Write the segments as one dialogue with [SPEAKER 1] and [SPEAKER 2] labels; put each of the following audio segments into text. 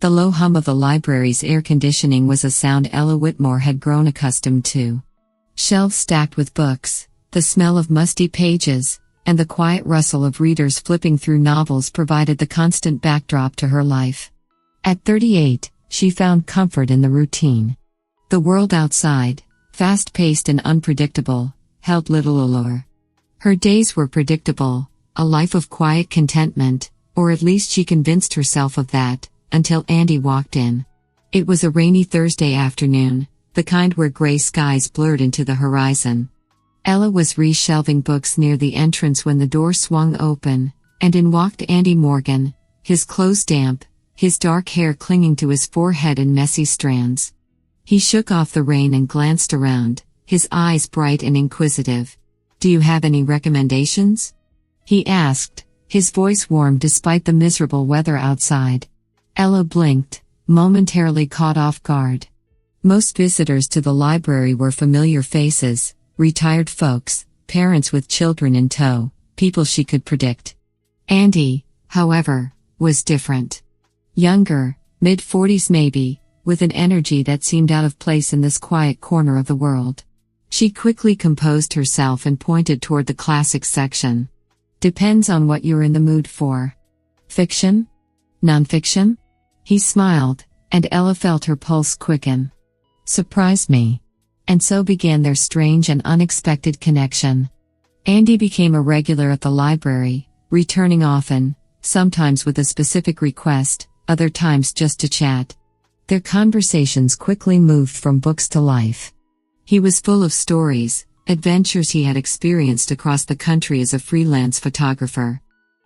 [SPEAKER 1] The low hum of the library's air conditioning was a sound Ella Whitmore had grown accustomed to. Shelves stacked with books, the smell of musty pages, and the quiet rustle of readers flipping through novels provided the constant backdrop to her life. At 38, she found comfort in the routine. The world outside, fast-paced and unpredictable, held little allure. Her days were predictable, a life of quiet contentment, or at least she convinced herself of that, until Andy walked in. It was a rainy Thursday afternoon, the kind where gray skies blurred into the horizon. Ella was re-shelving books near the entrance when the door swung open, and in walked Andy Morgan, his clothes damp, his dark hair clinging to his forehead in messy strands. He shook off the rain and glanced around, his eyes bright and inquisitive. "Do you have any recommendations?" he asked, his voice warm despite the miserable weather outside. Ella blinked, momentarily caught off guard. Most visitors to the library were familiar faces, retired folks, parents with children in tow, people she could predict. Andy, however, was different. Younger, mid-40s maybe, with an energy that seemed out of place in this quiet corner of the world. She quickly composed herself and pointed toward the classics section. "Depends on what you're in the mood for. Fiction? Nonfiction?" He smiled, and Ella felt her pulse quicken. "Surprised me." And so began their strange and unexpected connection. Andy became a regular at the library, returning often, sometimes with a specific request, other times just to chat. Their conversations quickly moved from books to life. He was full of stories, adventures he had experienced across the country as a freelance photographer.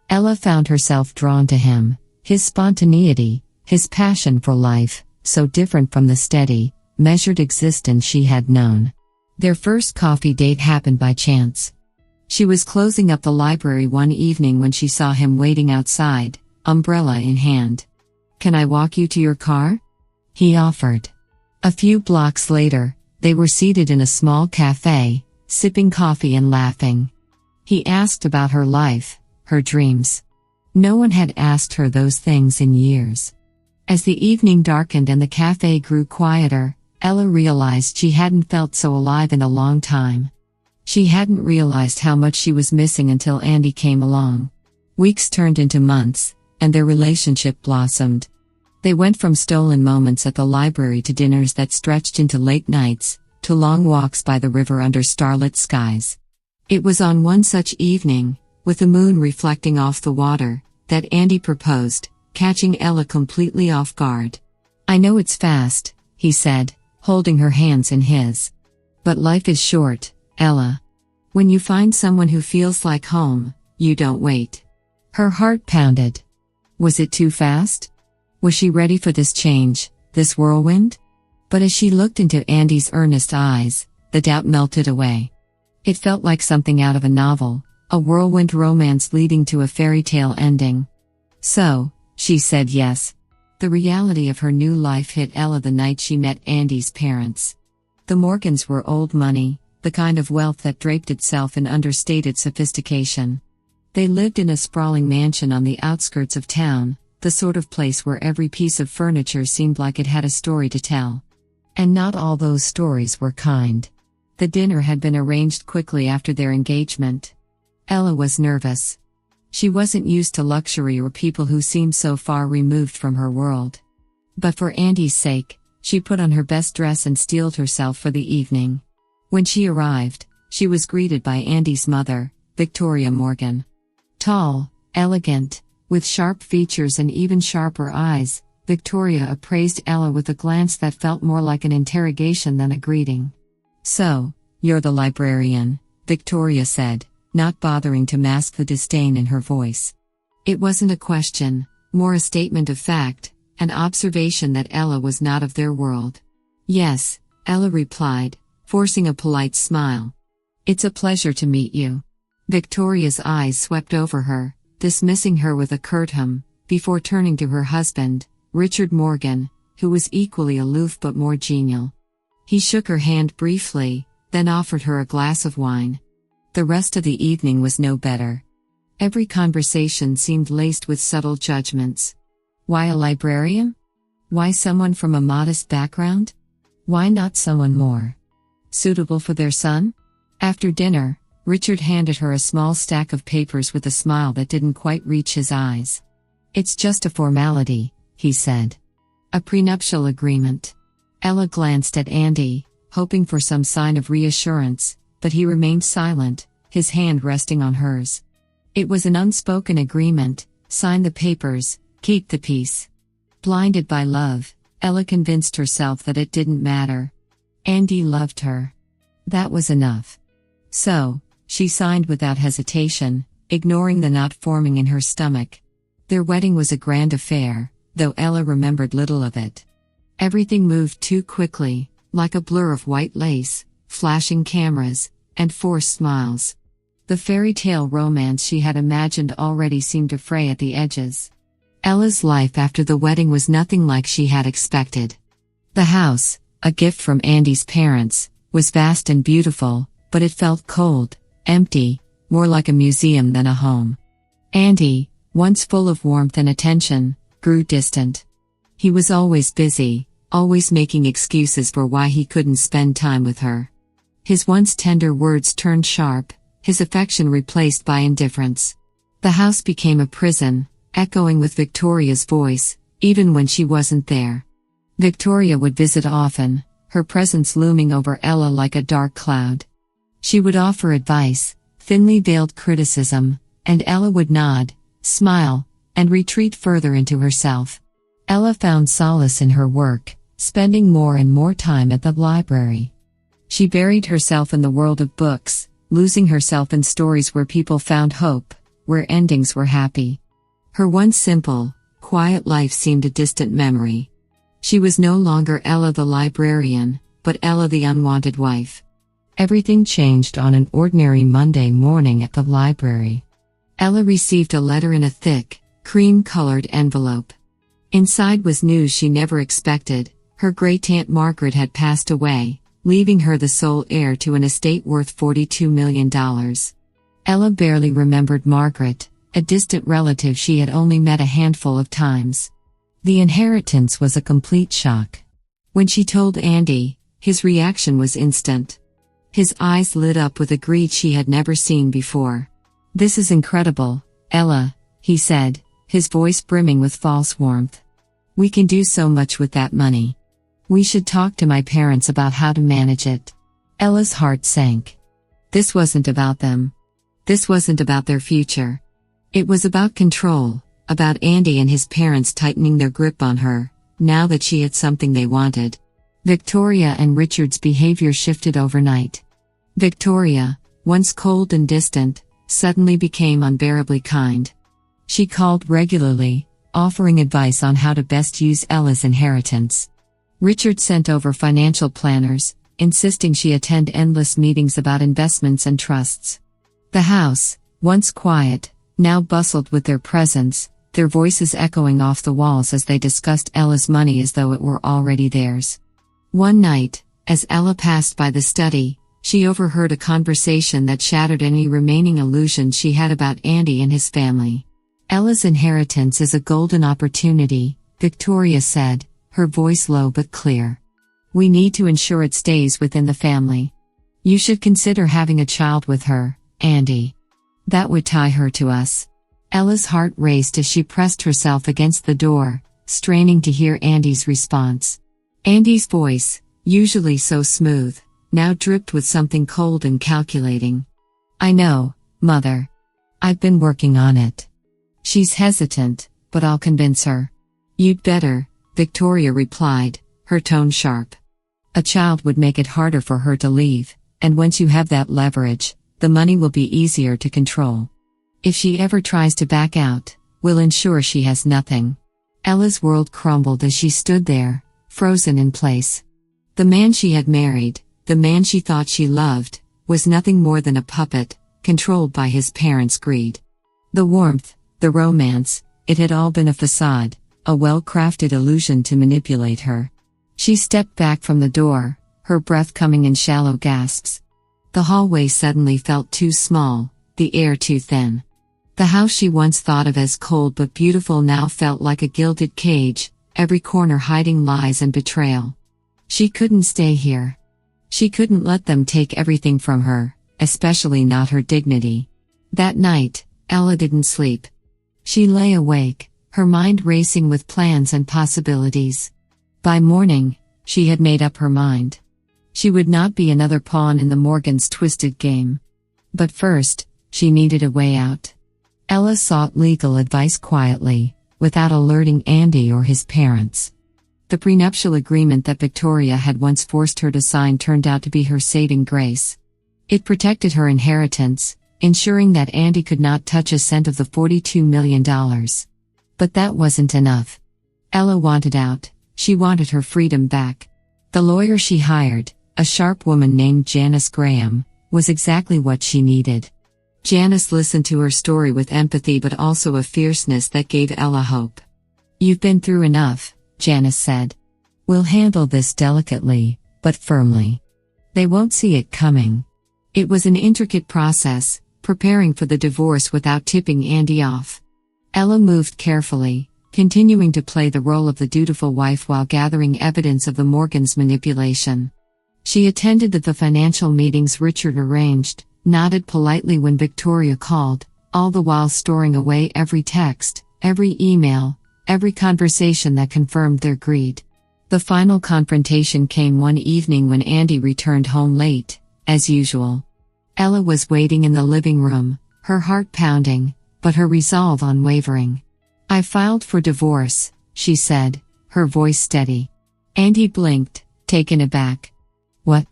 [SPEAKER 1] Ella found herself drawn to him, his spontaneity, his passion for life, so different from the steady, measured existence she had known. Their first coffee date happened by chance. She was closing up the library one evening when she saw him waiting outside, umbrella in hand. "Can I walk you to your car?" he offered. A few blocks later, they were seated in a small cafe, sipping coffee and laughing. He asked about her life, her dreams. No one had asked her those things in years. As the evening darkened and the cafe grew quieter, Ella realized she hadn't felt so alive in a long time. She hadn't realized how much she was missing until Andy came along. Weeks turned into months, and their relationship blossomed. They went from stolen moments at the library to dinners that stretched into late nights, to long walks by the river under starlit skies. It was on one such evening, with the moon reflecting off the water, that Andy proposed, catching Ella completely off guard. "I know it's fast," he said, holding her hands in his. "But life is short, Ella. When you find someone who feels like home, you don't wait." Her heart pounded. Was it too fast? Was she ready for this change, this whirlwind? But as she looked into Andy's earnest eyes, the doubt melted away. It felt like something out of a novel, a whirlwind romance leading to a fairy tale ending. So, she said yes. The reality of her new life hit Ella the night she met Andy's parents. The Morgans were old money, the kind of wealth that draped itself in understated sophistication. They lived in a sprawling mansion on the outskirts of town, the sort of place where every piece of furniture seemed like it had a story to tell. And not all those stories were kind. The dinner had been arranged quickly after their engagement. Ella was nervous. She wasn't used to luxury or people who seemed so far removed from her world. But for Andy's sake, she put on her best dress and steeled herself for the evening. When she arrived, she was greeted by Andy's mother, Victoria Morgan. Tall, elegant, with sharp features and even sharper eyes, Victoria appraised Ella with a glance that felt more like an interrogation than a greeting. "So, you're the librarian," Victoria said, not bothering to mask the disdain in her voice. It wasn't a question, more a statement of fact, an observation that Ella was not of their world. "Yes," Ella replied, forcing a polite smile. "It's a pleasure to meet you." Victoria's eyes swept over her, dismissing her with a curt hum, before turning to her husband, Richard Morgan, who was equally aloof but more genial. He shook her hand briefly, then offered her a glass of wine. The rest of the evening was no better. Every conversation seemed laced with subtle judgments. "Why a librarian?" Why someone from a modest background? Why not someone more suitable for their son? After dinner, Richard handed her a small stack of papers with a smile that didn't quite reach his eyes. "It's just a formality," he said. "A prenuptial agreement." Ella glanced at Andy, hoping for some sign of reassurance, but he remained silent, his hand resting on hers. It was an unspoken agreement: sign the papers, keep the peace. Blinded by love, Ella convinced herself that it didn't matter. Andy loved her. That was enough. So, she signed without hesitation, ignoring the knot forming in her stomach. Their wedding was a grand affair, though Ella remembered little of it. Everything moved too quickly, like a blur of white lace, flashing cameras, and forced smiles. The fairy tale romance she had imagined already seemed to fray at the edges. Ella's life after the wedding was nothing like she had expected. The house, a gift from Andy's parents, was vast and beautiful, but it felt cold, empty, more like a museum than a home. Andy, once full of warmth and attention, grew distant. He was always busy, always making excuses for why he couldn't spend time with her. His once tender words turned sharp, his affection replaced by indifference. The house became a prison, echoing with Victoria's voice, even when she wasn't there. Victoria would visit often, her presence looming over Ella like a dark cloud. She would offer advice, thinly veiled criticism, and Ella would nod, smile, and retreat further into herself. Ella found solace in her work, spending more and more time at the library. She buried herself in the world of books, losing herself in stories where people found hope, where endings were happy. Her once simple, quiet life seemed a distant memory. She was no longer Ella the librarian, but Ella the unwanted wife. Everything changed on an ordinary Monday morning at the library. Ella received a letter in a thick, cream-colored envelope. Inside was news she never expected: her great-aunt Margaret had passed away, leaving her the sole heir to an estate worth $42 million. Ella barely remembered Margaret, a distant relative she had only met a handful of times. The inheritance was a complete shock. When she told Andy, his reaction was instant. His eyes lit up with a greed she had never seen before. "This is incredible, Ella," he said, his voice brimming with false warmth. "We can do so much with that money. We should talk to my parents about how to manage it." Ella's heart sank. This wasn't about them. This wasn't about their future. It was about control, about Andy and his parents tightening their grip on her, now that she had something they wanted. Victoria and Richard's behavior shifted overnight. Victoria, once cold and distant, suddenly became unbearably kind. She called regularly, offering advice on how to best use Ella's inheritance. Richard sent over financial planners, insisting she attend endless meetings about investments and trusts. The house, once quiet, now bustled with their presence, their voices echoing off the walls as they discussed Ella's money as though it were already theirs. One night, as Ella passed by the study, she overheard a conversation that shattered any remaining illusions she had about Andy and his family. "Ella's inheritance is a golden opportunity," Victoria said, her voice low but clear. "We need to ensure it stays within the family. You should consider having a child with her, Andy. That would tie her to us." Ella's heart raced as she pressed herself against the door, straining to hear Andy's response. Andy's voice, usually so smooth, now dripped with something cold and calculating. "I know, Mother. I've been working on it." "She's hesitant, but I'll convince her." "You'd better," Victoria replied, her tone sharp. "A child would make it harder for her to leave, and once you have that leverage, the money will be easier to control. If she ever tries to back out, we'll ensure she has nothing." Ella's world crumbled as she stood there, frozen in place. The man she had married, the man she thought she loved, was nothing more than a puppet, controlled by his parents' greed. The warmth, the romance, it had all been a facade, a well-crafted illusion to manipulate her. She stepped back from the door, her breath coming in shallow gasps. The hallway suddenly felt too small, the air too thin. The house she once thought of as cold but beautiful now felt like a gilded cage, every corner hiding lies and betrayal. She couldn't stay here. She couldn't let them take everything from her, especially not her dignity. That night, Ella didn't sleep. She lay awake, her mind racing with plans and possibilities. By morning, she had made up her mind. She would not be another pawn in the Morgans' twisted game. But first, she needed a way out. Ella sought legal advice quietly, without alerting Andy or his parents. The prenuptial agreement that Victoria had once forced her to sign turned out to be her saving grace. It protected her inheritance, ensuring that Andy could not touch a cent of the $42 million. But that wasn't enough. Ella wanted out. She wanted her freedom back. The lawyer she hired, a sharp woman named Janice Graham, was exactly what she needed. Janice listened to her story with empathy but also a fierceness that gave Ella hope. "You've been through enough," Janice said. "We'll handle this delicately, but firmly. They won't see it coming." It was an intricate process, preparing for the divorce without tipping Andy off. Ella moved carefully, continuing to play the role of the dutiful wife while gathering evidence of the Morgans' manipulation. She attended the financial meetings Richard arranged, nodded politely when Victoria called, all the while storing away every text, every email, every conversation that confirmed their greed. The final confrontation came one evening when Andy returned home late, as usual. Ella was waiting in the living room, her heart pounding, but her resolve unwavering. "I filed for divorce," she said, her voice steady. Andy blinked, taken aback. "What?"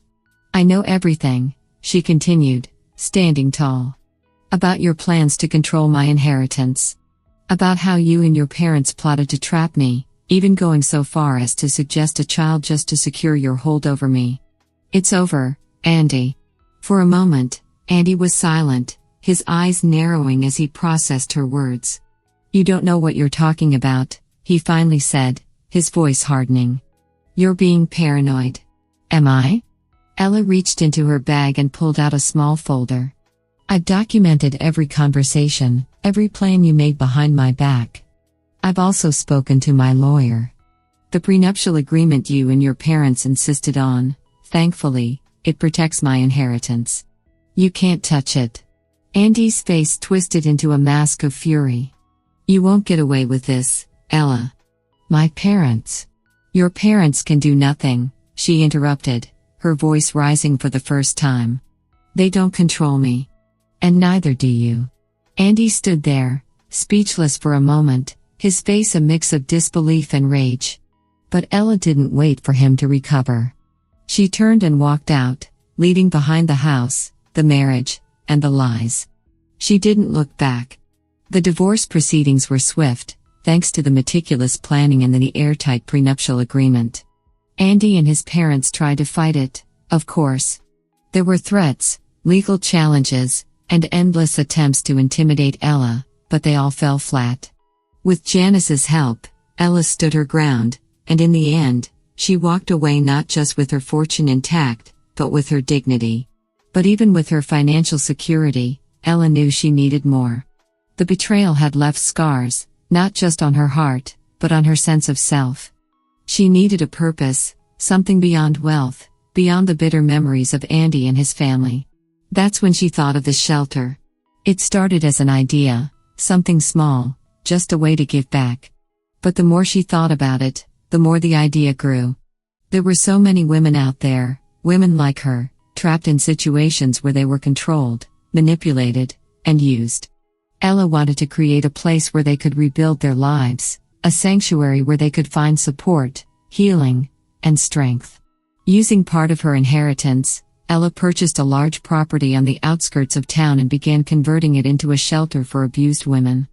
[SPEAKER 1] "I know everything," she continued, standing tall. "About your plans to control my inheritance. About how you and your parents plotted to trap me, even going so far as to suggest a child just to secure your hold over me. It's over, Andy." For a moment, Andy was silent, his eyes narrowing as he processed her words. "You don't know what you're talking about," he finally said, his voice hardening. "You're being paranoid." "Am I?" Ella reached into her bag and pulled out a small folder. "I've documented every conversation, every plan you made behind my back. I've also spoken to my lawyer. The prenuptial agreement you and your parents insisted on, thankfully, it protects my inheritance. You can't touch it." Andy's face twisted into a mask of fury. "You won't get away with this, Ella." "My parents." "Your parents can do nothing," she interrupted, her voice rising for the first time. "They don't control me. And neither do you." Andy stood there, speechless for a moment, his face a mix of disbelief and rage. But Ella didn't wait for him to recover. She turned and walked out, leaving behind the house, the marriage, and the lies. She didn't look back. The divorce proceedings were swift, thanks to the meticulous planning and the airtight prenuptial agreement. Andy and his parents tried to fight it, of course. There were threats, legal challenges, and endless attempts to intimidate Ella, but they all fell flat. With Janice's help, Ella stood her ground, and in the end, she walked away not just with her fortune intact, but with her dignity. But even with her financial security, Ella knew she needed more. The betrayal had left scars, not just on her heart, but on her sense of self. She needed a purpose, something beyond wealth, beyond the bitter memories of Andy and his family. That's when she thought of the shelter. It started as an idea, something small, just a way to give back. But the more she thought about it, the more the idea grew. There were so many women out there, women like her, trapped in situations where they were controlled, manipulated, and used. Ella wanted to create a place where they could rebuild their lives, a sanctuary where they could find support, healing, and strength. Using part of her inheritance, Ella purchased a large property on the outskirts of town and began converting it into a shelter for abused women.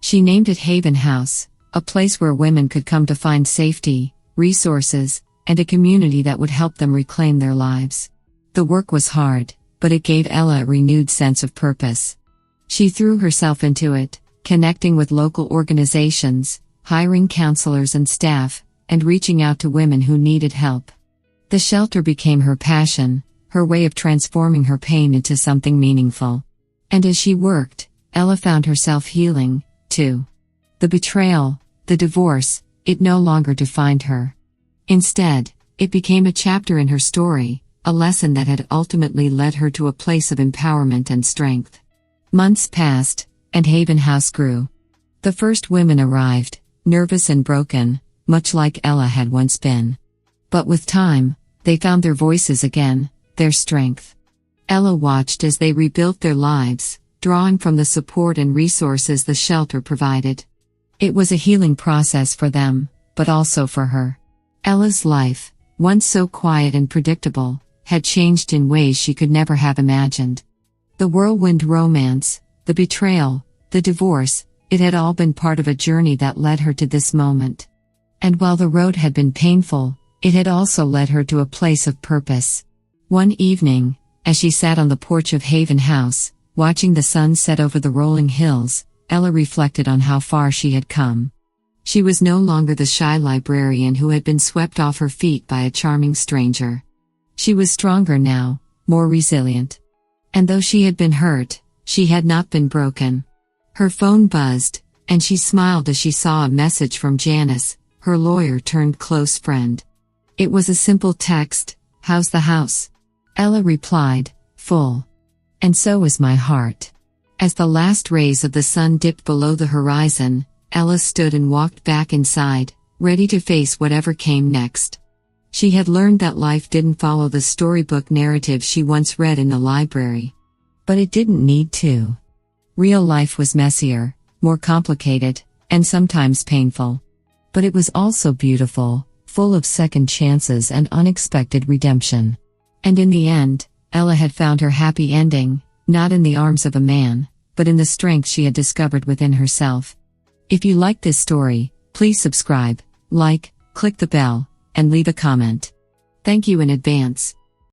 [SPEAKER 1] She named it Haven House, a place where women could come to find safety, resources, and a community that would help them reclaim their lives. The work was hard, but it gave Ella a renewed sense of purpose. She threw herself into it, connecting with local organizations, hiring counselors and staff, and reaching out to women who needed help. The shelter became her passion, her way of transforming her pain into something meaningful. And as she worked, Ella found herself healing, too. The betrayal, the divorce, it no longer defined her. Instead, it became a chapter in her story, a lesson that had ultimately led her to a place of empowerment and strength. Months passed, and Haven House grew. The first women arrived, nervous and broken, much like Ella had once been. But with time, they found their voices again, their strength. Ella watched as they rebuilt their lives, drawing from the support and resources the shelter provided. It was a healing process for them, but also for her. Ella's life, once so quiet and predictable, had changed in ways she could never have imagined. The whirlwind romance, the betrayal, the divorce, it had all been part of a journey that led her to this moment. And while the road had been painful, it had also led her to a place of purpose. One evening, as she sat on the porch of Haven House, watching the sun set over the rolling hills, Ella reflected on how far she had come. She was no longer the shy librarian who had been swept off her feet by a charming stranger. She was stronger now, more resilient. And though she had been hurt, she had not been broken. Her phone buzzed, and she smiled as she saw a message from Janice, her lawyer-turned-close friend. It was a simple text, "How's the house?" Ella replied, "Full. And so is my heart." As the last rays of the sun dipped below the horizon, Ella stood and walked back inside, ready to face whatever came next. She had learned that life didn't follow the storybook narrative she once read in the library. But it didn't need to. Real life was messier, more complicated, and sometimes painful. But it was also beautiful, full of second chances and unexpected redemption. And in the end, Ella had found her happy ending, not in the arms of a man, but in the strength she had discovered within herself. If you liked this story, please subscribe, like, click the bell, and leave a comment. Thank you in advance.